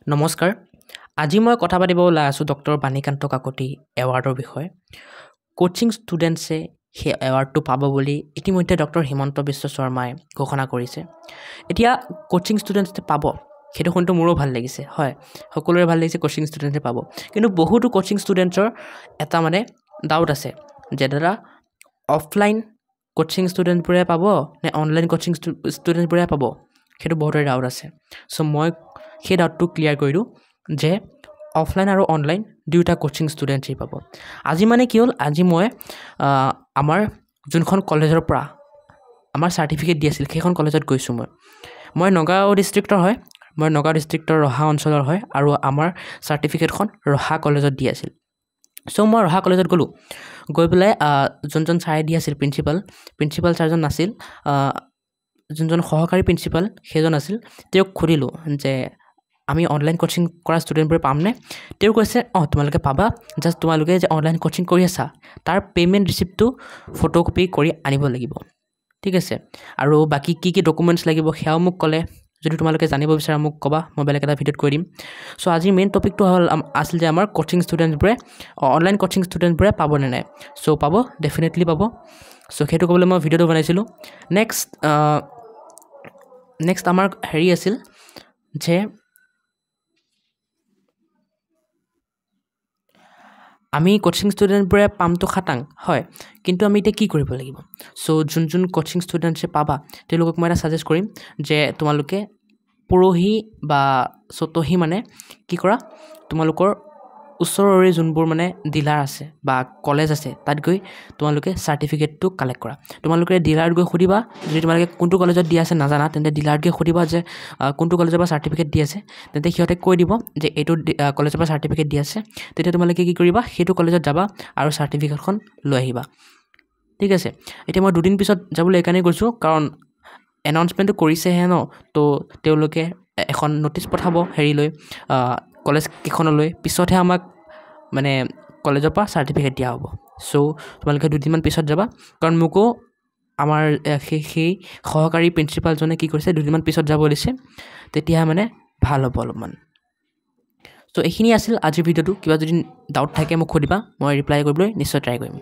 নমস্কাৰ আজি মই কথা পাতিব ওলাই আছোঁ ডক্টৰ বাণীকান্ত কাকতি এৱাৰ্ডৰ বিষয়ে কোচিং ষ্টুডেণ্টছে সেই এৱাৰ্ডটো পাব বুলি ইতিমধ্যে ডক্টৰ হিমন্ত বিশ্ব শৰ্মাই ঘোষণা কৰিছে এতিয়া কোচিং ষ্টুডেণ্টছে পাব সেইটো শুনটো মোৰো ভাল লাগিছে হয় সকলোৰে ভাল লাগিছে কোচিং ষ্টুডেণ্টে পাব কিন্তু বহুতো কোচিং ষ্টুডেণ্টৰ এটা মানে ডাউট আছে যে দাদা অফলাইন কোচিং ষ্টুডেণ্টবোৰে পাব নে অনলাইন কোচিং ষ্টুডেণ্টবোৰে পাব সেইটো বহুতৰে ডাউট আছে চ' মই সেই ডাউটটো ক্লিয়াৰ কৰি দিওঁ যে অফলাইন আৰু অনলাইন দুয়োটা কোচিং ষ্টুডেণ্টেই পাব আজি মানে কি হ'ল আজি মই আমাৰ যোনখন কলেজৰ পৰা আমাৰ চাৰ্টিফিকেট দি আছিল সেইখন কলেজত গৈছোঁ মই নগাঁও ডিষ্ট্ৰিক্টৰ হয় মই নগাঁও ডিষ্ট্ৰিক্টৰ ৰহা অঞ্চলৰ হয় আৰু আমাৰ চাৰ্টিফিকেটখন ৰহা কলেজত দি আছিল চ' মই ৰহা কলেজত গ'লোঁ গৈ পেলাই যোনজন ছাৰে দি আছিল প্ৰিন্সিপাল ছাৰজন নাছিল যোনজন সহকাৰী প্ৰিন্সিপাল সেইজন আছিল তেওঁক সুধিলোঁ যে আমি অনলাইন কোচিং কৰা ষ্টুডেণ্টবোৰে পামনে তেওঁ কৈছে তোমালোকে পাবা জাষ্ট তোমালোকে যে অনলাইন কোচিং কৰি আছা তাৰ পে'মেণ্ট ৰিচিপ্টটো ফটোকপি কৰি আনিব লাগিব ঠিক আছে আৰু বাকী কি ডকুমেণ্টছ লাগিব সেয়াও মোক ক'লে যদি তোমালোকে জানিব বিচাৰা মোক ক'বা মই বেলেগ এটা ভিডিঅ'ত কৈ দিম চ' আজি মেইন টপিকটো আছিল যে আমাৰ কোচিং ষ্টুডেণ্টবোৰে অনলাইন কোচিং ষ্টুডেণ্টবোৰে পাবনে নাই চ' পাব ডেফিনেটলি পাব চ' সেইটো ক'বলৈ মই ভিডিঅ'টো বনাইছিলোঁ নেক্সট আমাৰ হেৰি আছিল যে আমি কোচিং ষ্টুডেণ্টবোৰে পামটো খাটাং হয় কিন্তু আমি এতিয়া কি কৰিব লাগিব চ' যোন কোচিং ষ্টুডেণ্টছে পাবা তেওঁলোকক মই এটা ছাজেষ্ট কৰিম যে তোমালোকে পৰহি বা চতহি মানে কি কৰা তোমালোকৰ ওচৰৰে যোনবোৰ মানে ডিলাৰ আছে বা কলেজ আছে তাত গৈ তোমালোকে চাৰ্টিফিকেটটো কালেক্ট কৰা তোমালোকে ডিলাৰত গৈ সুধিবা যদি তোমালোকে কোনটো কলেজত দি আছে নাজানা তেন্তে ডিলাৰত গৈ সুধিবা যে কোনটো কলেজৰ পৰা চাৰ্টিফিকেট দি আছে তেন্তে সিহঁতে কৈ দিব যে এইটো কলেজৰ পৰা চাৰ্টিফিকেট দি আছে তেতিয়া তোমালোকে কি কৰিবা সেইটো কলেজত যাবা আৰু চাৰ্টিফিকেটখন লৈ আহিবা ঠিক আছে এতিয়া মই দুদিন পিছত যাবলৈ এইকাৰণেই কৈছোঁ কাৰণ এনাউন্সমেণ্টটো কৰিছেহে ন তো তেওঁলোকে এখন ন'টিছ পঠাব হেৰিলৈ কলেজ কেইখনলৈ পিছতহে আমাক মানে কলেজৰ পৰা চাৰ্টিফিকেট দিয়া হ'ব চ' তোমালোকে দুদিনমান পিছত যাবা কাৰণ মোকো আমাৰ সেই সহকাৰী প্ৰিন্সিপালজনে কি কৰিছে দুদিনমান পিছত যাব দিছে তেতিয়া মানে ভাল হ'ব অলপমান চ' এইখিনি আছিল আজিৰ ভিডিঅ'টো কিবা যদি ডাউট থাকে মোক সুধিবা মই ৰিপ্লাই কৰিবলৈ নিশ্চয় ট্ৰাই কৰিম